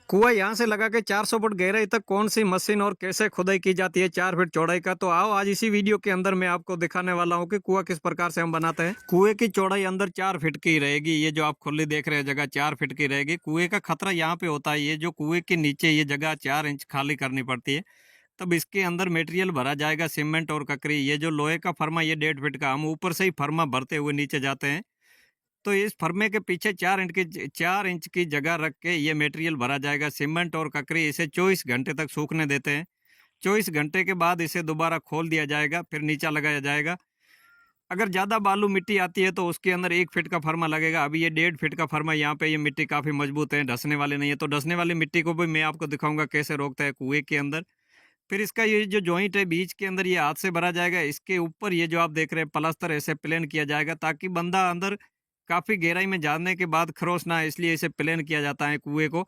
कुआं यहाँ से लगा के 400 फुट गहराई तक कौन सी मशीन और कैसे खुदाई की जाती है 4 फीट चौड़ाई का। तो आओ आज इसी वीडियो के अंदर मैं आपको दिखाने वाला हूँ कि कुआं किस प्रकार से हम बनाते हैं। कुएं की चौड़ाई अंदर 4 फीट की रहेगी। ये जो आप खुली देख रहे हैं जगह 4 फीट की रहेगी। कुएं का खतरा यहाँ पे होता है, ये जो कुएं के नीचे ये जगह 4 इंच खाली करनी पड़ती है। तब इसके अंदर मटेरियल भरा जाएगा, सीमेंट और ककरी। ये जो लोहे का फर्मा ये 1.5 फीट का, हम ऊपर से ही फर्मा भरते हुए नीचे जाते हैं। तो इस फर्मे के पीछे 4 इंच की जगह रख के ये मटेरियल भरा जाएगा, सीमेंट और ककरी। इसे 24 घंटे तक सूखने देते हैं। 24 घंटे के बाद इसे दोबारा खोल दिया जाएगा, फिर नीचा लगाया जाएगा। अगर ज़्यादा बालू मिट्टी आती है तो उसके अंदर 1 फीट का फर्मा लगेगा। अभी ये 1.5 फीट का फर्मा, यहाँ पे ये मिट्टी काफ़ी मजबूत है, धंसने वाली नहीं है। तो धंसने वाली मिट्टी को भी मैं आपको दिखाऊंगा कैसे रोकता है कुएं के अंदर। फिर इसका ये जो जॉइंट है बीच के अंदर, ये हाथ से भरा जाएगा। इसके ऊपर ये जो आप देख रहे हैं प्लास्टर ऐसे प्लेन किया जाएगा, ताकि बंदा अंदर काफ़ी गहराई में जाने के बाद खरोच ना है, इसलिए इसे प्लेन किया जाता है कुएं को।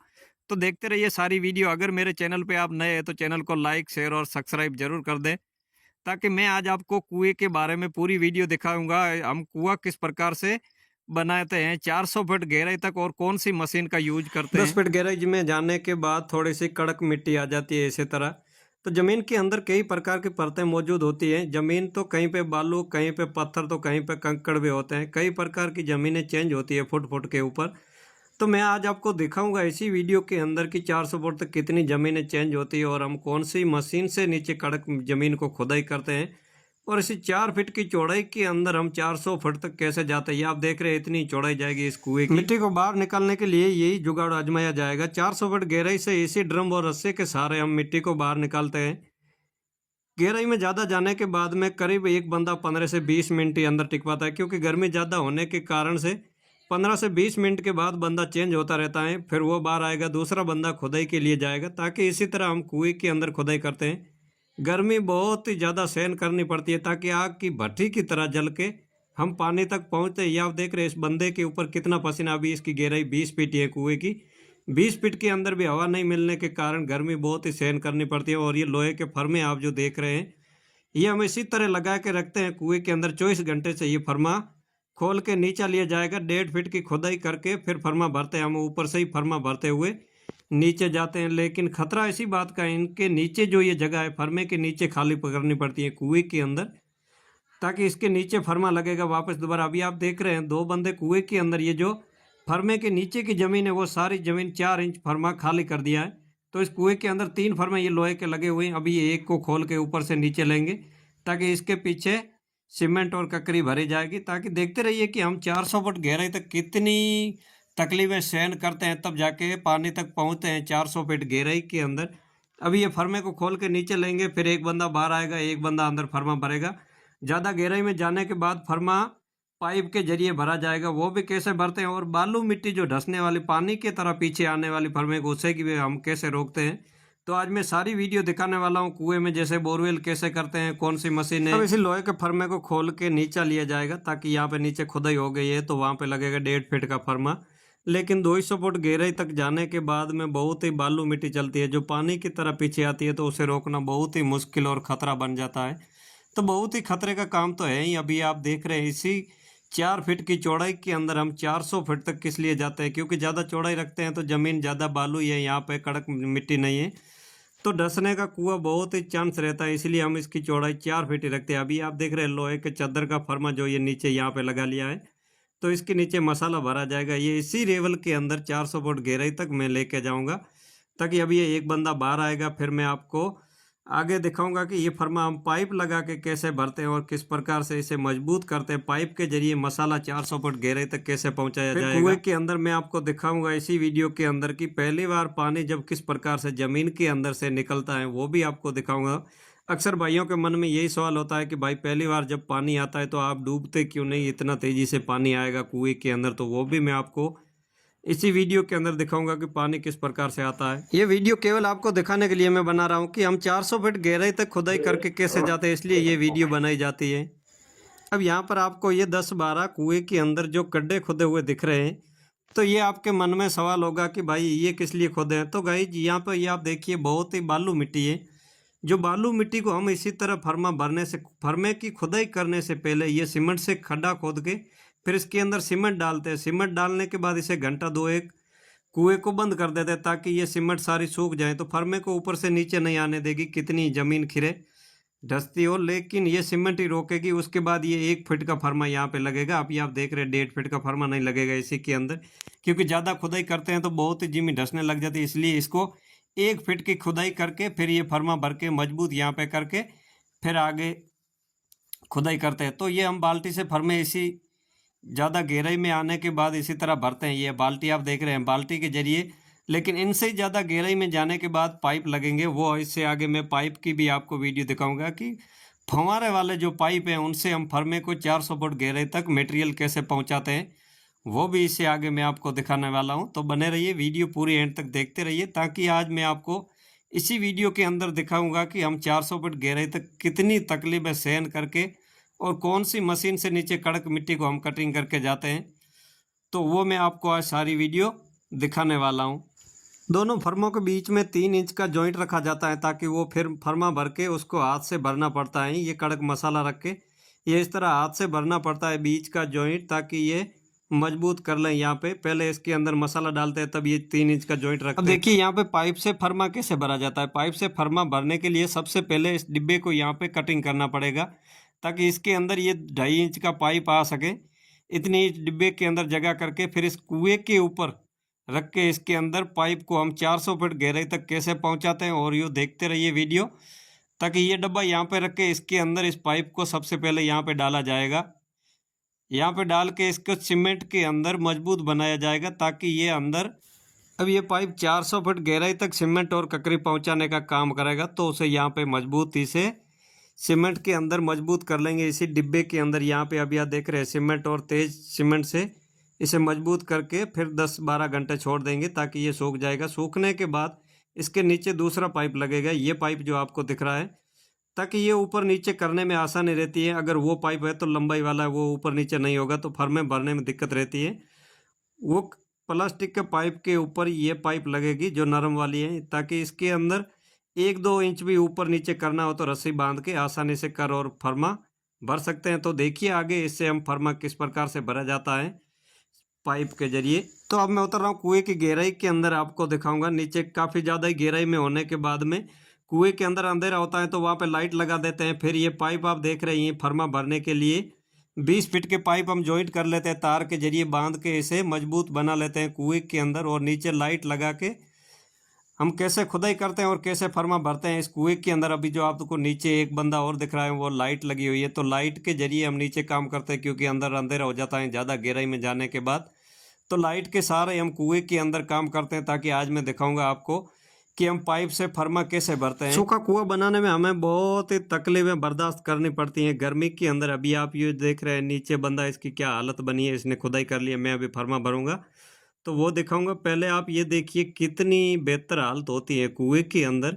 तो देखते रहिए सारी वीडियो। अगर मेरे चैनल पे आप नए हैं तो चैनल को लाइक, शेयर और सब्सक्राइब जरूर कर दें, ताकि मैं आज आपको कुएं के बारे में पूरी वीडियो दिखाऊंगा। हम कुआं किस प्रकार से बनाते हैं 400 फीट गहराई तक, और कौन सी मशीन का यूज करते हैं। 10 फीट गहराई में जाने के बाद थोड़ी सी कड़क मिट्टी आ जाती है इसी तरह। तो ज़मीन के अंदर कई प्रकार की परतें मौजूद होती हैं। ज़मीन तो कहीं पे बालू, कहीं पे पत्थर, तो कहीं पे कंकड़ भी होते हैं। कई प्रकार की ज़मीनें चेंज होती है फुट फुट के ऊपर। तो मैं आज आपको दिखाऊंगा इसी वीडियो के अंदर कि 400 फुट तक कितनी ज़मीनें चेंज होती है, और हम कौन सी मशीन से नीचे कड़क ज़मीन को खुदाई करते हैं, और इसी 4 फीट की चौड़ाई के अंदर हम 400 फुट तक कैसे जाते हैं। ये आप देख रहे हैं इतनी चौड़ाई जाएगी इस कुएं की। मिट्टी को बाहर निकालने के लिए यही जुगाड़ आजमाया जाएगा। 400 फुट गहराई से इसी ड्रम और रस्से के सहारे हम मिट्टी को बाहर निकालते हैं। गहराई में ज़्यादा जाने के बाद में करीब एक बंदा 15 से 20 मिनट ही अंदर टिक पाता है, क्योंकि गर्मी ज़्यादा होने के कारण से 15 से 20 मिनट के बाद बंदा चेंज होता रहता है। फिर वो बाहर आएगा, दूसरा बंदा खुदाई के लिए जाएगा, ताकि इसी तरह हम कुएं के अंदर खुदाई करते हैं। गर्मी बहुत ही ज़्यादा सहन करनी पड़ती है, ताकि आग की भट्टी की तरह जल के हम पानी तक पहुँचते हैं। ये आप देख रहे हैं इस बंदे के ऊपर कितना पसीना। अभी इसकी गहराई 20 फीट है कुएँ की। 20 फीट के अंदर भी हवा नहीं मिलने के कारण गर्मी बहुत ही सहन करनी पड़ती है। और ये लोहे के फर्मे आप जो देख रहे हैं, ये हम इसी तरह लगा के रखते हैं कुएं के अंदर। 24 घंटे से ये फर्मा खोल के नीचा लिया जाएगा। 1.5 फीट की खुदाई करके फिर फर्मा भरते हैं। हम ऊपर से ही फर्मा भरते हुए नीचे जाते हैं। लेकिन खतरा इसी बात का है, इनके नीचे जो ये जगह है फर्मे के नीचे खाली करनी पड़ती है कुएं के अंदर, ताकि इसके नीचे फर्मा लगेगा वापस दोबारा। अभी आप देख रहे हैं 2 बंदे कुएं के अंदर, ये जो फर्मे के नीचे की ज़मीन है वो सारी ज़मीन 4 इंच फर्मा खाली कर दिया है। तो इस कुएं के अंदर 3 फर्मे ये लोहे के लगे हुए हैं। अभी ये एक को खोल के ऊपर से नीचे लेंगे, ताकि इसके पीछे सीमेंट और ककरी भरी जाएगी। ताकि देखते रहिए कि हम 400 फुट गहराई तक कितनी तकलीफें सहन करते हैं, तब जाके पानी तक पहुंचते हैं 400 फीट गहराई के अंदर। अभी ये फर्मे को खोल के नीचे लेंगे, फिर एक बंदा बाहर आएगा, एक बंदा अंदर फर्मा भरेगा। ज़्यादा गहराई में जाने के बाद फर्मा पाइप के जरिए भरा जाएगा। वो भी कैसे भरते हैं, और बालू मिट्टी जो धंसने वाली पानी की तरह पीछे आने वाली फर्मे को, उससे कि हम कैसे रोकते हैं। तो आज मैं सारी वीडियो दिखाने वाला हूँ। कुएं में जैसे बोरवेल कैसे करते हैं, कौन सी मशीन है। अब इसी लोहे के फर्मे को खोल के नीचा लिया जाएगा, ताकि यहाँ पे नीचे खुदाई हो गई है तो वहाँ पे लगेगा 1.5 फीट का फर्मा। लेकिन 200 फुट गहराई तक जाने के बाद में बहुत ही बालू मिट्टी चलती है, जो पानी की तरह पीछे आती है। तो उसे रोकना बहुत ही मुश्किल और ख़तरा बन जाता है। तो बहुत ही खतरे का काम तो है ही। अभी आप देख रहे हैं इसी 4 फीट की चौड़ाई के अंदर हम 400 फीट तक किस लिए जाते हैं, क्योंकि ज़्यादा चौड़ाई रखते हैं तो ज़मीन ज़्यादा बालू है, यहाँ पे कड़क मिट्टी नहीं है, तो धंसने का कुआं बहुत ही चांस रहता है। इसलिए हम इसकी चौड़ाई 4 फीट ही रखते हैं। अभी आप देख रहे हैं लोहे के चादर का फर्मा जो ये नीचे यहाँ पे लगा लिया है, तो इसके नीचे मसाला भरा जाएगा। ये इसी लेवल के अंदर 400 फुट गहराई तक मैं लेके जाऊँगा, ताकि अभी ये एक बंदा बाहर आएगा, फिर मैं आपको आगे दिखाऊंगा कि ये फर्मा हम पाइप लगा के कैसे भरते हैं और किस प्रकार से इसे मजबूत करते हैं। पाइप के जरिए मसाला 400 फुट गहराई तक कैसे पहुंचाया जाएगा। कुएं के अंदर मैं आपको दिखाऊंगा इसी वीडियो के अंदर कि पहली बार पानी जब किस प्रकार से जमीन के अंदर से निकलता है, वो भी आपको दिखाऊंगा। अक्सर भाइयों के मन में यही सवाल होता है कि भाई पहली बार जब पानी आता है तो आप डूबते क्यों नहीं, इतना तेजी से पानी आएगा कुएं के अंदर। तो वो भी मैं आपको इसी वीडियो के अंदर दिखाऊंगा कि पानी किस प्रकार से आता है। ये वीडियो केवल आपको दिखाने के लिए मैं बना रहा हूँ कि हम 400 फीट गहराई तक खुदाई करके कैसे जाते हैं, इसलिए ये वीडियो बनाई जाती है। अब यहाँ पर आपको ये 10-12 कुएं के अंदर जो गड्ढे खुदे हुए दिख रहे हैं, तो ये आपके मन में सवाल होगा कि भाई ये किस लिए खोदे हैं। तो गाइस यहाँ पर ये आप देखिए बहुत ही बालू मिट्टी है। जो बालू मिट्टी को हम इसी तरह फर्मे की खुदाई करने से पहले ये सीमेंट से खड्डा खोद के फिर इसके अंदर सीमेंट डालते हैं। सीमेंट डालने के बाद इसे घंटा 2-1 कुएं को बंद कर देते हैं ताकि ये सीमेंट सारी सूख जाए, तो फर्मे को ऊपर से नीचे नहीं आने देगी, कितनी ज़मीन खिरे धंसती हो, लेकिन ये सीमेंट ही रोकेगी। उसके बाद ये 1 फीट का फर्मा यहाँ पे लगेगा। अभी आप देख रहे हैं 1.5 फीट का फर्मा नहीं लगेगा इसी के अंदर, क्योंकि ज़्यादा खुदाई करते हैं तो बहुत ही ज़मीन धंसने लग जाती है। इसलिए इसको 1 फीट की खुदाई करके फिर ये फर्मा भर के मजबूत यहाँ पे करके फिर आगे खुदाई करते हैं। तो ये हम बाल्टी से फर्मे इसी ज़्यादा गहराई में आने के बाद इसी तरह भरते हैं। ये बाल्टी आप देख रहे हैं, बाल्टी के जरिए, लेकिन इनसे ज़्यादा गहराई में जाने के बाद पाइप लगेंगे। वो इससे आगे मैं पाइप की भी आपको वीडियो दिखाऊंगा कि फंवारे वाले जो पाइप हैं उनसे हम फर्मे को 400 फुट गहराई तक मटेरियल कैसे पहुंचाते हैं, वो भी इससे आगे मैं आपको दिखाने वाला हूं। तो बने रहिए, वीडियो पूरी एंड तक देखते रहिए, ताकि आज मैं आपको इसी वीडियो के अंदर दिखाऊंगा कि हम 400 फुट गहराई तक कितनी तकलीफें सहन करके और कौन सी मशीन से नीचे कड़क मिट्टी को हम कटिंग करके जाते हैं। तो वो मैं आपको आज सारी वीडियो दिखाने वाला हूँ। दोनों फर्मों के बीच में 3 इंच का जॉइंट रखा जाता है, ताकि वो फिर फर्मा भर के उसको हाथ से भरना पड़ता है। ये कड़क मसाला रख के ये इस तरह हाथ से भरना पड़ता है बीच का जॉइंट, ताकि ये मजबूत कर लें। यहाँ पे पहले इसके अंदर मसाला डालते हैं, तब ये 3 इंच का जॉइंट रखते हैं। अब देखिए यहाँ पे पाइप से फर्मा कैसे भरा जाता है। पाइप से फर्मा भरने के लिए सबसे पहले इस डिब्बे को यहाँ पे कटिंग करना पड़ेगा, ताकि इसके अंदर ये 2.5 इंच का पाइप आ सके। इतनी इस डिब्बे के अंदर जगह करके फिर इस कुएं के ऊपर रख के इसके अंदर पाइप को हम 400 फीट गहराई तक कैसे पहुंचाते हैं, और ये देखते रहिए वीडियो, ताकि ये डब्बा यहाँ पे रख के इसके अंदर इस पाइप को सबसे पहले यहाँ पे डाला जाएगा। यहाँ पे डाल के इसको सीमेंट के अंदर मजबूत बनाया जाएगा, ताकि ये अंदर, अब ये पाइप 400 फीट गहराई तक सीमेंट और ककरी पहुँचाने का काम करेगा। तो उसे यहाँ पे मजबूती से सीमेंट के अंदर मजबूत कर लेंगे इसी डिब्बे के अंदर। यहाँ पे अभी आप देख रहे हैं सीमेंट और तेज सीमेंट से इसे मजबूत करके फिर 10-12 घंटे छोड़ देंगे, ताकि ये सूख जाएगा। सूखने के बाद इसके नीचे दूसरा पाइप लगेगा, ये पाइप जो आपको दिख रहा है, ताकि ये ऊपर नीचे करने में आसानी रहती है। अगर वो पाइप है तो लंबाई वाला है, वो ऊपर नीचे नहीं होगा तो फर्मे भरने में दिक्कत रहती है। वो प्लास्टिक के पाइप के ऊपर ये पाइप लगेगी जो नरम वाली है, ताकि इसके अंदर 1-2 इंच भी ऊपर नीचे करना हो तो रस्सी बांध के आसानी से कर और फर्मा भर सकते हैं। तो देखिए आगे इससे हम फर्मा किस प्रकार से भरा जाता है पाइप के जरिए। तो अब मैं उतर रहा हूँ कुएं की गहराई के अंदर, आपको दिखाऊंगा। नीचे काफ़ी ज़्यादा ही गहराई में होने के बाद में कुएं के अंदर अंधेरा होता है, तो वहाँ पे लाइट लगा देते हैं। फिर ये पाइप आप देख रहे हैं फर्मा भरने के लिए 20 फीट के पाइप हम जॉइंट कर लेते हैं, तार के जरिए बांध के इसे मजबूत बना लेते हैं कुएं के अंदर। और नीचे लाइट लगा के हम कैसे खुदाई करते हैं और कैसे फर्मा भरते हैं इस कुएं के अंदर। अभी जो आपको नीचे एक बंदा और दिख रहा है वो लाइट लगी हुई है, तो लाइट के जरिए हम नीचे काम करते हैं, क्योंकि अंदर अंधेरा हो जाता है ज़्यादा गहराई में जाने के बाद। तो लाइट के सहारे हम कुएं के अंदर काम करते हैं, ताकि आज मैं दिखाऊंगा आपको कि हम पाइप से फर्मा कैसे भरते हैं। सूखा कुआं बनाने में हमें बहुत ही तकलीफें बर्दाश्त करनी पड़ती हैं गर्मी के अंदर। अभी आप ये देख रहे हैं नीचे बंदा, इसकी क्या हालत बनी है, इसने खुदाई कर ली है। मैं अभी फर्मा भरूंगा तो वो दिखाऊंगा। पहले आप ये देखिए कितनी बेहतर हालत होती है कुएं के अंदर,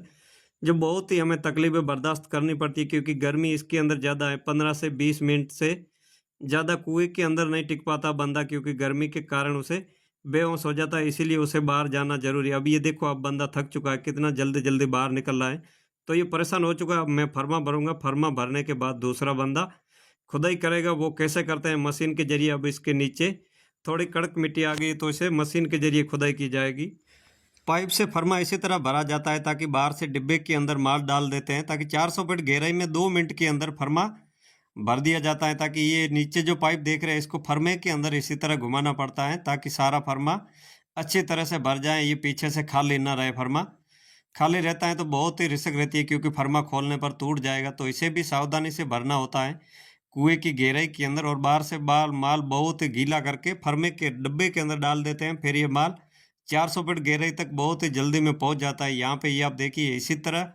जो बहुत ही हमें तकलीफें बर्दाश्त करनी पड़ती है, क्योंकि गर्मी इसके अंदर ज़्यादा है। 15 से 20 मिनट से ज़्यादा कुएं के अंदर नहीं टिक पाता बंदा, क्योंकि गर्मी के कारण उसे बेहोश हो जाता है, इसीलिए उसे बाहर जाना जरूरी है। अब ये देखो, अब बंदा थक चुका है, कितना जल्दी जल्दी बाहर निकल रहा है, तो ये परेशान हो चुका है। अब मैं फर्मा भरूंगा, फर्मा भरने के बाद दूसरा बंदा खुदाई करेगा। वो कैसे करते हैं, मशीन के जरिए। अब इसके नीचे थोड़ी कड़क मिट्टी आ गई, तो इसे मशीन के जरिए खुदाई की जाएगी। पाइप से फर्मा इसी तरह भरा जाता है, ताकि बाहर से डिब्बे के अंदर माल डाल देते हैं, ताकि 400 फीट गहराई में 2 मिनट के अंदर फर्मा भर दिया जाता है। ताकि ये नीचे जो पाइप देख रहे हैं इसको फर्मे के अंदर इसी तरह घुमाना पड़ता है, ताकि सारा फर्मा अच्छी तरह से भर जाए। ये पीछे से खाली ना रहे, फर्मा खाली रहता है तो बहुत ही रिस्क रहती है, क्योंकि फर्मा खोलने पर टूट जाएगा। तो इसे भी सावधानी से भरना होता है कुएं की गहराई के अंदर। और बाहर से माल बहुत ही गीला करके फर्मे के डब्बे के अंदर डाल देते हैं। फिर ये माल 400 फीट गहराई तक बहुत ही जल्दी में पहुंच जाता है। यहाँ पे ये आप देखिए इसी तरह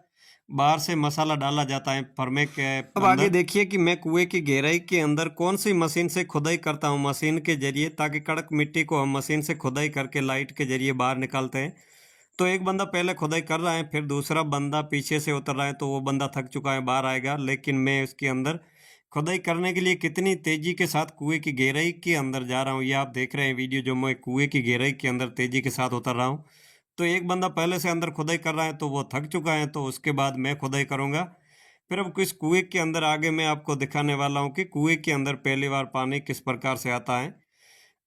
बाहर से मसाला डाला जाता है फर्मे के। अब आगे देखिए कि मैं कुएं की गहराई के अंदर कौन सी मशीन से खुदाई करता हूँ, मशीन के जरिए, ताकि कड़क मिट्टी को हम मशीन से खुदाई करके लाइट के जरिए बाहर निकालते हैं। तो एक बंदा पहले खुदाई कर रहा है, फिर दूसरा बंदा पीछे से उतर रहा है, तो वो बंदा थक चुका है, बाहर आएगा। लेकिन मैं उसके अंदर खुदाई करने के लिए कितनी तेजी के साथ कुएं की गहराई के अंदर जा रहा हूँ, ये आप देख रहे हैं वीडियो, जो मैं कुएं की गहराई के अंदर तेजी के साथ उतर रहा हूँ। तो एक बंदा पहले से अंदर खुदाई कर रहा है, तो वो थक चुका है, तो उसके बाद मैं खुदाई करूँगा। फिर अब किस कुएं के अंदर आगे मैं आपको दिखाने वाला हूँ कि कुएं के अंदर पहली बार पानी किस प्रकार से आता है।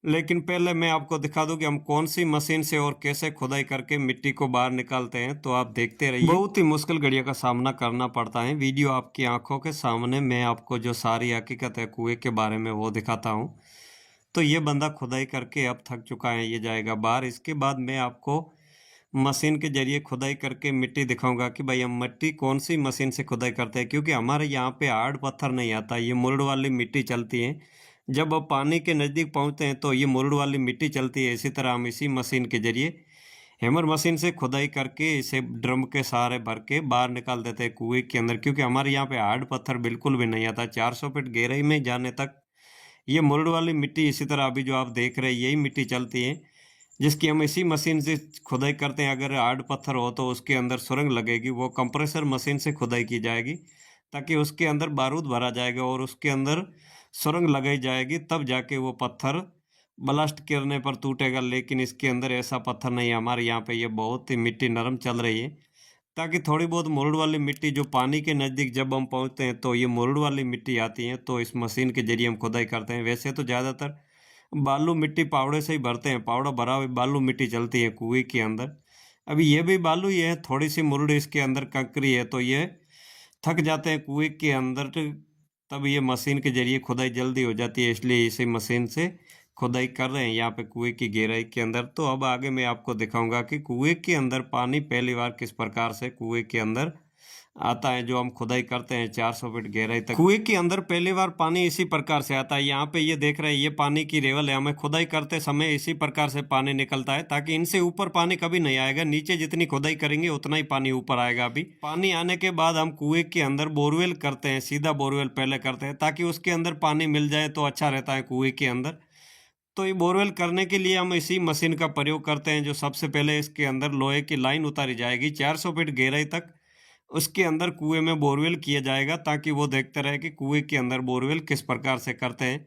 लेकिन पहले मैं आपको दिखा दूं कि हम कौन सी मशीन से और कैसे खुदाई करके मिट्टी को बाहर निकालते हैं, तो आप देखते रहिए। बहुत ही मुश्किल घड़ियों का सामना करना पड़ता है। वीडियो आपकी आंखों के सामने मैं आपको जो सारी हकीकत है कुएं के बारे में वो दिखाता हूँ। तो ये बंदा खुदाई करके अब थक चुका है, ये जाएगा बाहर। इसके बाद मैं आपको मशीन के जरिए खुदाई करके मिट्टी दिखाऊंगा कि भाई हम मिट्टी कौन सी मशीन से खुदाई करते हैं, क्योंकि हमारे यहाँ पे हार्ड पत्थर नहीं आता, ये मुरड़ वाली मिट्टी चलती है। जब अब पानी के नज़दीक पहुँचते हैं तो ये मुरड़ वाली मिट्टी चलती है। इसी तरह हम इसी मशीन के जरिए हैमर मशीन से खुदाई करके इसे ड्रम के सहारे भर के बाहर निकाल देते हैं कुएं के अंदर, क्योंकि हमारे यहाँ पे हार्ड पत्थर बिल्कुल भी नहीं आता। 400 फीट गहराई में जाने तक ये मुरड़ वाली मिट्टी, इसी तरह अभी जो आप देख रहे हैं यही मिट्टी चलती है, जिसकी हम इसी मशीन से खुदाई करते हैं। अगर हार्ड पत्थर हो तो उसके अंदर सुरंग लगेगी, वो कंप्रेसर मशीन से खुदाई की जाएगी ताकि उसके अंदर बारूद भरा जाएगा और उसके अंदर सुरंग लगाई जाएगी, तब जाके वो पत्थर ब्लास्ट करने पर टूटेगा। लेकिन इसके अंदर ऐसा पत्थर नहीं है हमारे यहाँ पे, ये बहुत ही मिट्टी नरम चल रही है, ताकि थोड़ी बहुत मुरड़ वाली मिट्टी जो पानी के नज़दीक जब हम पहुँचते हैं तो ये मुरड़ वाली मिट्टी आती है, तो इस मशीन के जरिए हम खुदाई करते हैं। वैसे तो ज़्यादातर बालू मिट्टी पावड़े से ही भरते हैं, पावड़ा भरा हुई बालू मिट्टी चलती है कुएं के अंदर। अभी ये भी बालू ही है, थोड़ी सी मुरड़ इसके अंदर कंकरी है, तो ये थक जाते हैं कुएं के अंदर। तब ये मशीन के जरिए खुदाई जल्दी हो जाती है, इसलिए इसी मशीन से खुदाई कर रहे हैं यहाँ पे कुएं की गहराई के अंदर। तो अब आगे मैं आपको दिखाऊंगा कि कुएं के अंदर पानी पहली बार किस प्रकार से कुएं के अंदर आता है, जो हम खुदाई करते हैं 400 फीट गहराई तक। कुएं के अंदर पहली बार पानी इसी प्रकार से आता है। यहाँ पे ये देख रहे हैं, ये पानी की लेवल है। हमें खुदाई करते समय इसी प्रकार से पानी निकलता है, ताकि इनसे ऊपर पानी कभी नहीं आएगा। नीचे जितनी खुदाई करेंगे उतना ही पानी ऊपर आएगा। अभी पानी आने के बाद हम कुएं के अंदर बोरवेल करते हैं, सीधा बोरवेल पहले करते हैं, ताकि उसके अंदर पानी मिल जाए तो अच्छा रहता है कुएं के अंदर। तो ये बोरवेल करने के लिए हम इसी मशीन का प्रयोग करते हैं, जो सबसे पहले इसके अंदर लोहे की लाइन उतारी जाएगी 400 फीट गहराई तक। उसके अंदर कुएं में बोरवेल किया जाएगा, ताकि वो देखते रहे कि कुएं के अंदर बोरवेल किस प्रकार से करते हैं।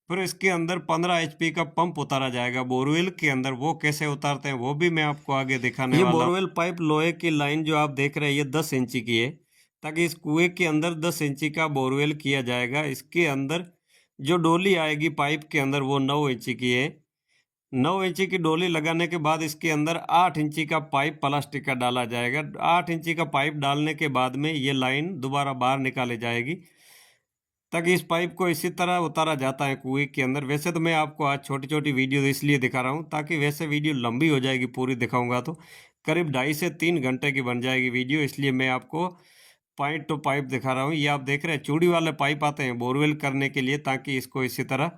फिर इसके अंदर 15 HP का पंप उतारा जाएगा बोरवेल के अंदर। वो कैसे उतारते हैं वो भी मैं आपको आगे दिखाने वाला हूं। ये बोरवेल पाइप लोहे की लाइन जो आप देख रहे हैं, ये 10 इंची की है, ताकि इस कुएं के अंदर 10 इंची का बोरवेल किया जाएगा। इसके अंदर जो डोली आएगी पाइप के अंदर वो 9 इंची की है। 9 इंची की डोली लगाने के बाद इसके अंदर 8 इंची का पाइप प्लास्टिक का डाला जाएगा। 8 इंची का पाइप डालने के बाद में ये लाइन दोबारा बाहर निकाली जाएगी, ताकि इस पाइप को इसी तरह उतारा जाता है कुएं के अंदर। वैसे तो मैं आपको आज छोटी छोटी वीडियो इसलिए दिखा रहा हूँ, ताकि वैसे वीडियो लंबी हो जाएगी, पूरी दिखाऊंगा तो करीब 2.5 से 3 घंटे की बन जाएगी वीडियो, इसलिए मैं आपको पाइप टू पाइप दिखा रहा हूँ। ये आप देख रहे हैं चूड़ी वाले पाइप आते हैं बोरवेल करने के लिए, ताकि इसको इसी तरह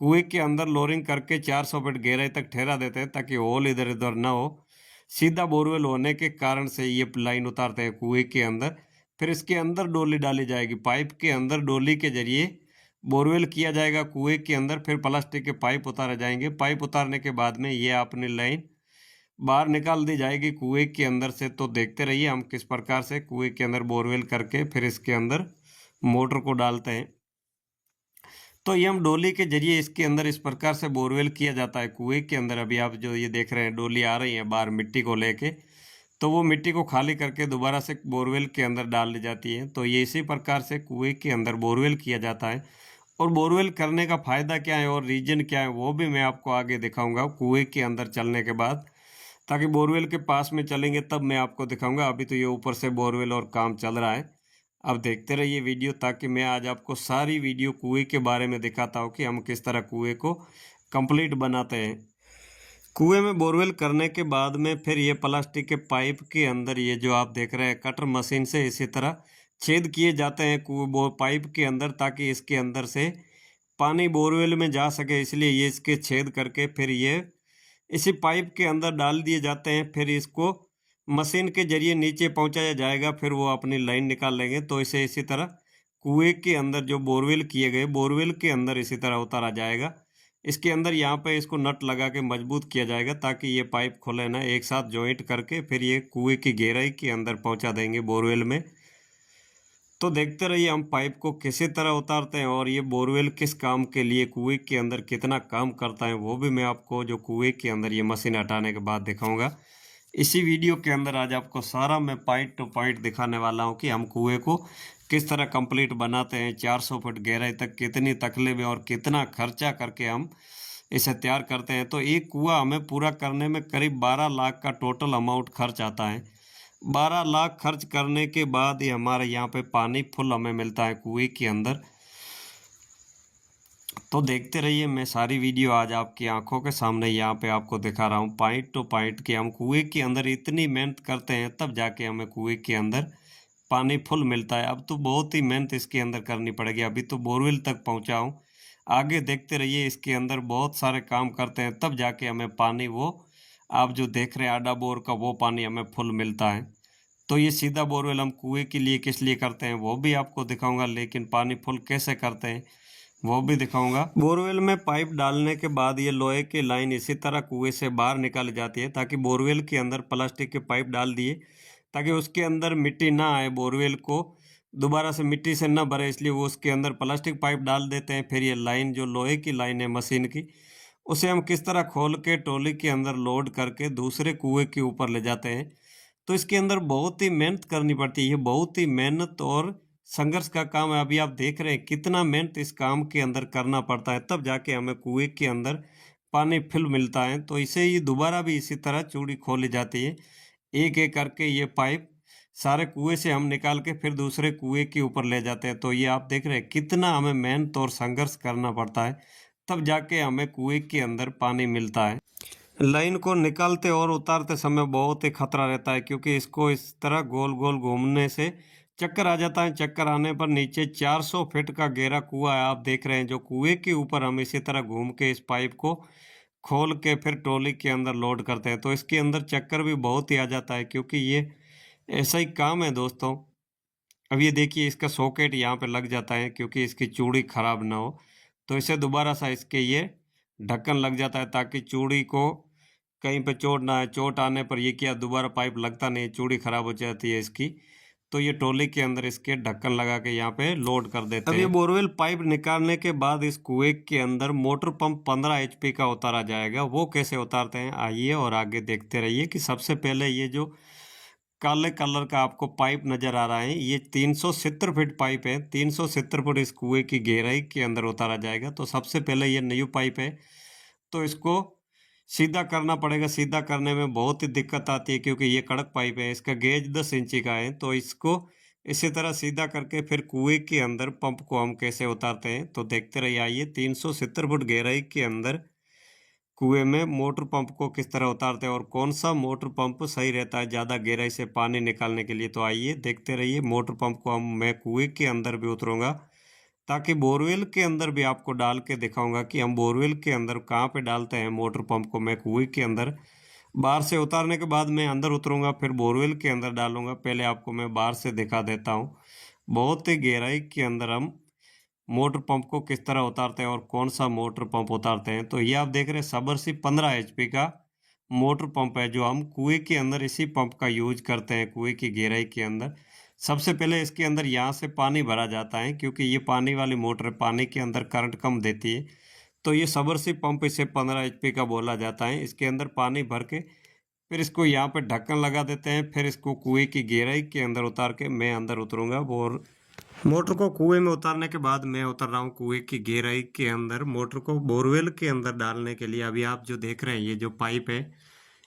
कुएं के अंदर लोरिंग करके 400 फीट गहराई तक ठहरा देते हैं, ताकि होल इधर उधर ना हो। सीधा बोरवेल होने के कारण से ये लाइन उतारते हैं कुएं के अंदर। फिर इसके अंदर डोली डाली जाएगी, पाइप के अंदर डोली के जरिए बोरवेल किया जाएगा कुएं के अंदर। फिर प्लास्टिक के पाइप उतारे जाएंगे। पाइप उतारने के बाद में ये अपनी लाइन बाहर निकाल दी जाएगी कुएं के अंदर से। तो देखते रहिए हम किस प्रकार से कुएं के अंदर बोरवेल करके फिर इसके अंदर मोटर को डालते हैं। तो ये हम डोली के जरिए इसके अंदर इस प्रकार से बोरवेल किया जाता है कुएं के अंदर। अभी आप जो ये देख रहे हैं डोली आ रही है बाहर मिट्टी को लेके, तो वो मिट्टी को खाली करके दोबारा से बोरवेल के अंदर डाल दी जाती है। तो ये इसी प्रकार से कुएं के अंदर बोरवेल किया जाता है। और बोरवेल करने का फ़ायदा क्या है और रीजन क्या है वो भी मैं आपको आगे दिखाऊंगा कुएं के अंदर चलने के बाद, ताकि बोरवेल के पास में चलेंगे तब मैं आपको दिखाऊंगा। अभी तो ये ऊपर से बोरवेल और काम चल रहा है। अब देखते रहिए वीडियो, ताकि मैं आज आपको सारी वीडियो कुएं के बारे में दिखाता हूँ कि हम किस तरह कुएं को कंप्लीट बनाते हैं। कुएं में बोरवेल करने के बाद में फिर ये प्लास्टिक के पाइप के अंदर ये जो आप देख रहे हैं कटर मशीन से इसी तरह छेद किए जाते हैं पाइप के अंदर, ताकि इसके अंदर से पानी बोरवेल में जा सके। इसलिए ये इसके छेद करके फिर ये इसी पाइप के अंदर डाल दिए जाते हैं। फिर इसको मशीन के जरिए नीचे पहुंचाया जाएगा, फिर वो अपनी लाइन निकाल लेंगे। तो इसे इसी तरह कुएं के अंदर जो बोरवेल किए गए बोरवेल के अंदर इसी तरह उतारा जाएगा। इसके अंदर यहाँ पे इसको नट लगा के मजबूत किया जाएगा, ताकि ये पाइप खुले ना, एक साथ जॉइंट करके फिर ये कुएं की गहराई के अंदर पहुंचा देंगे बोरवेल में। तो देखते रहिए हम पाइप को किसी तरह उतारते हैं और ये बोरवेल किस काम के लिए कुएं के अंदर कितना काम करता है वो भी मैं आपको जो कुएं के अंदर ये मशीन हटाने के बाद दिखाऊंगा। इसी वीडियो के अंदर आज आपको सारा मैं पॉइंट टू पॉइंट दिखाने वाला हूं कि हम कुएं को किस तरह कंप्लीट बनाते हैं। 400 फुट गहराई तक कितनी तकलीफ में और कितना खर्चा करके हम इसे तैयार करते हैं। तो एक कुआं हमें पूरा करने में करीब 12 लाख का टोटल अमाउंट खर्च आता है। 12 लाख खर्च करने के बाद ही हमारे यहाँ पे पानी फुल हमें मिलता है कुएं के अंदर। तो देखते रहिए, मैं सारी वीडियो आज आपकी आंखों के सामने यहाँ पे आपको दिखा रहा हूँ पॉइंट टू पॉइंट कि हम कुएं के अंदर इतनी मेहनत करते हैं तब जाके हमें कुएं के अंदर पानी फुल मिलता है। अब तो बहुत ही मेहनत इसके अंदर करनी पड़ेगी। अभी तो बोरवेल तक पहुँचा हूँ, आगे देखते रहिए। इसके अंदर बहुत सारे काम करते हैं तब जाके हमें पानी, वो आप जो देख रहे हैं आडा बोर का, वो पानी हमें फुल मिलता है। तो ये सीधा बोरवेल हम कुएं के लिए किस लिए करते हैं वो भी आपको दिखाऊंगा, लेकिन पानी फुल कैसे करते हैं वो भी दिखाऊंगा। बोरवेल में पाइप डालने के बाद ये लोहे की लाइन इसी तरह कुएं से बाहर निकाली जाती है, ताकि बोरवेल के अंदर प्लास्टिक के पाइप डाल दिए ताकि उसके अंदर मिट्टी ना आए, बोरवेल को दोबारा से मिट्टी से ना भरे, इसलिए वो उसके अंदर प्लास्टिक पाइप डाल देते हैं। फिर ये लाइन जो लोहे की लाइन है मशीन की, उसे हम किस तरह खोल के ट्रॉली के अंदर लोड करके दूसरे कुएं के ऊपर ले जाते हैं। तो इसके अंदर बहुत ही मेहनत करनी पड़ती है। ये बहुत ही मेहनत और संघर्ष का काम है। अभी आप देख रहे हैं कितना मेहनत इस काम के अंदर करना पड़ता है, तब जाके हमें कुएं के अंदर पानी फिल मिलता है। तो इसे ही दोबारा भी इसी तरह चूड़ी खोली जाती है, एक एक करके ये पाइप सारे कुएं से हम निकाल के फिर दूसरे कुएं के ऊपर ले जाते हैं। तो ये आप देख रहे हैं कितना हमें मेहनत और संघर्ष करना पड़ता है, तब जाके हमें कुएं के अंदर पानी मिलता है। लाइन को निकालते और उतारते समय बहुत ही खतरा रहता है, क्योंकि इसको इस तरह गोल गोल घूमने से चक्कर आ जाता है। चक्कर आने पर नीचे 400 फीट का गहरा कुआं है, आप देख रहे हैं, जो कुएं के ऊपर हम इसी तरह घूम के इस पाइप को खोल के फिर ट्रॉली के अंदर लोड करते हैं। तो इसके अंदर चक्कर भी बहुत ही आ जाता है, क्योंकि ये ऐसा ही काम है दोस्तों। अब ये देखिए, इसका सॉकेट यहाँ पे लग जाता है क्योंकि इसकी चूड़ी खराब ना हो, तो इसे दोबारा सा इसके ये ढक्कन लग जाता है ताकि चूड़ी को कहीं पे चोट ना आए। चोट आने पर ये क्या दोबारा पाइप लगता नहीं, चूड़ी खराब हो जाती है इसकी। तो ये ट्रॉली के अंदर इसके ढक्कन लगा के यहाँ पे लोड कर देते हैं। अब ये बोरवेल पाइप निकालने के बाद इस कुएं के अंदर मोटर पंप 15 HP का उतारा जाएगा। वो कैसे उतारते हैं आइए और आगे देखते रहिए। कि सबसे पहले ये जो काले कलर का आपको पाइप नजर आ रहा है, ये 370 फीट पाइप है। 370 फीट इस कुएं की गहराई के अंदर उतारा जाएगा। तो सबसे पहले ये न्यू पाइप है, तो इसको सीधा करना पड़ेगा। सीधा करने में बहुत ही दिक्कत आती है, क्योंकि ये कड़क पाइप है, इसका गेज 10 इंची का है। तो इसको इसी तरह सीधा करके फिर कुएं के अंदर पंप को हम कैसे उतारते हैं तो देखते रहिए। आइए, 370 फुट गहराई के अंदर कुएं में मोटर पंप को किस तरह उतारते हैं और कौन सा मोटर पंप सही रहता है ज़्यादा गहराई से पानी निकालने के लिए। तो आइए देखते रहिए। मोटर पंप को मैं कुएं के अंदर भी उतरूंगा, ताकि बोरवेल के अंदर भी आपको डाल के दिखाऊंगा कि हम बोरवेल के अंदर कहाँ पे डालते हैं मोटर पंप को। मैं कुएं के अंदर बाहर से उतारने के बाद मैं अंदर उतरूंगा, फिर बोरवेल के अंदर डालूंगा। पहले आपको मैं बाहर से दिखा देता हूँ। बहुत ही गहराई के अंदर हम मोटर पंप को किस तरह उतारते हैं और कौन सा मोटर पंप उतारते हैं। तो ये आप देख रहे हैं सबरसी 15 HP का मोटर पंप है, जो हम कुएं के अंदर इसी पंप का यूज करते हैं कुएं की गहराई के अंदर। सबसे पहले इसके अंदर यहाँ से पानी भरा जाता है, क्योंकि ये पानी वाली मोटर है, पानी के अंदर करंट कम देती है। तो ये सबरसी पंप इसे 15 HP का बोला जाता है। इसके अंदर पानी भर के फिर इसको यहाँ पे ढक्कन लगा देते हैं। फिर इसको कुएं की गहराई के अंदर उतार के मैं अंदर उतरूंगा। और मोटर को कुएं में उतारने के बाद मैं उतर रहा हूँ कुएं की गहराई के अंदर मोटर को बोरवेल के अंदर डालने के लिए। अभी आप जो देख रहे हैं ये जो पाइप है,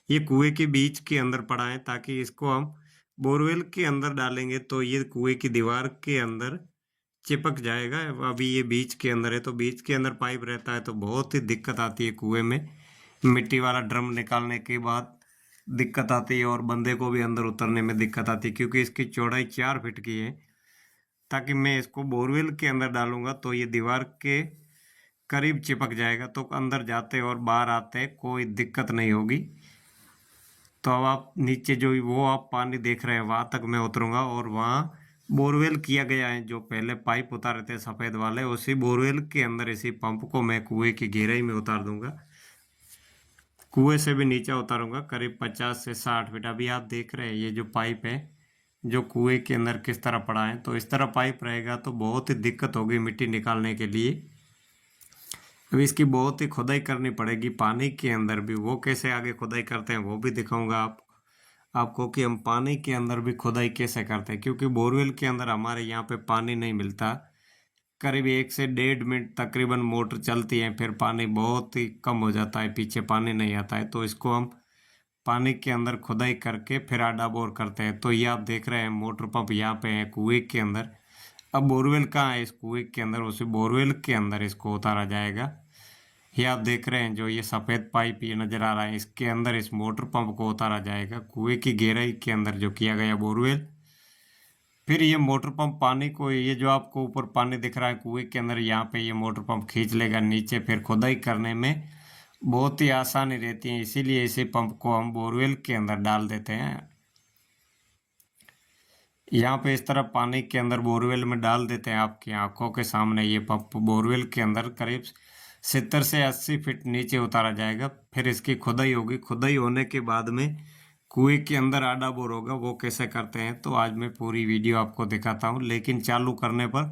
ये कुएं के बीच के अंदर पड़ा है, ताकि इसको हम बोरवेल के अंदर डालेंगे तो ये कुएं की दीवार के अंदर चिपक जाएगा। अभी ये बीच के अंदर है, तो बीच के अंदर पाइप रहता है, तो बहुत ही दिक्कत आती है कुएं में। मिट्टी वाला ड्रम निकालने के बाद दिक्कत आती है और बंदे को भी अंदर उतरने में दिक्कत आती है, क्योंकि इसकी चौड़ाई 4 फीट की है। ताकि मैं इसको बोरवेल के अंदर डालूंगा तो ये दीवार के करीब चिपक जाएगा, तो अंदर जाते और बाहर आते कोई दिक्कत नहीं होगी। तो अब आप नीचे जो वो आप पानी देख रहे हैं वहाँ तक मैं उतरूंगा, और वहाँ बोरवेल किया गया है। जो पहले पाइप उतारे थे सफ़ेद वाले, उसी बोरवेल के अंदर इसी पंप को मैं कुएं की गहराई में उतार दूंगा। कुएं से भी नीचे उतारूंगा करीब 50 से 60 फीट। अभी आप देख रहे हैं ये जो पाइप है जो कुएं के अंदर किस तरह पड़ा है। तो इस तरह पाइप रहेगा तो बहुत ही दिक्कत होगी मिट्टी निकालने के लिए। अभी इसकी बहुत ही खुदाई करनी पड़ेगी पानी के अंदर भी। वो कैसे आगे खुदाई करते हैं वो भी दिखाऊंगा आपको कि हम पानी के अंदर भी खुदाई कैसे करते हैं, क्योंकि बोरवेल के अंदर हमारे यहाँ पे पानी नहीं मिलता। करीब 1 से 1.5 मिनट तकरीबन मोटर चलती है, फिर पानी बहुत ही कम हो जाता है, पीछे पानी नहीं आता है। तो इसको हम पानी के अंदर खुदाई करके फिर आड़ा बोर करते हैं। तो ये आप देख रहे हैं मोटर पंप यहाँ पे है कुएं के अंदर। अब बोरवेल कहाँ है? इस कुएं के अंदर, उसी बोरवेल के अंदर इसको उतारा जाएगा। ये आप देख रहे हैं जो ये सफ़ेद पाइप ये नज़र आ रहा है, इसके अंदर इस मोटर पंप को उतारा जाएगा कुएं की गहराई के अंदर जो किया गया बोरवेल। फिर ये मोटर पंप पानी को, ये जो आपको ऊपर पानी दिख रहा है कुएं के अंदर, यहाँ पे ये मोटर पंप खींच लेगा नीचे। फिर खुदाई करने में बहुत ही आसानी रहती है, इसीलिए इसी पंप को हम बोरवेल के अंदर डाल देते हैं। यहाँ पे इस तरह पानी के अंदर बोरवेल में डाल देते हैं। आपकी आंखों के सामने ये पंप बोरवेल के अंदर करीब 70 से 80 फीट नीचे उतारा जाएगा। फिर इसकी खुदाई होगी। खुदाई होने के बाद में कुएं के अंदर आड़ा बोर होगा। वो कैसे करते हैं तो आज मैं पूरी वीडियो आपको दिखाता हूँ, लेकिन चालू करने पर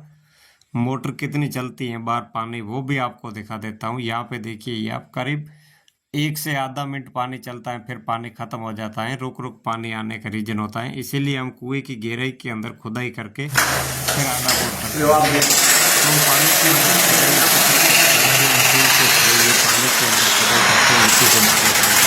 मोटर कितनी चलती है बाहर पानी, वो भी आपको दिखा देता हूँ। यहाँ पे देखिए, ये आप करीब 1 से आधा मिनट पानी चलता है, फिर पानी खत्म हो जाता है। रुक रुक पानी आने का रीजन होता है, इसीलिए हम कुएं की गहराई के अंदर खुदाई करके फिर आधा बोर करते हैं। तो पानी के अंदर पानी के अंदर खुदाई करके मिट्टी को बाहर निकालते हैं।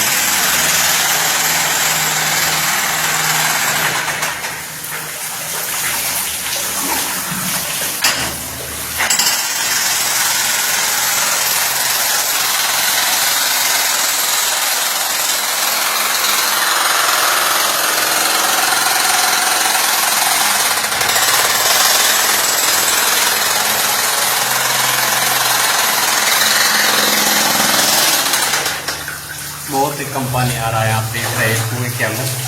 बहुत ही कम पानी आ रहा है, आप देख रहे हैं कुएं के अंदर।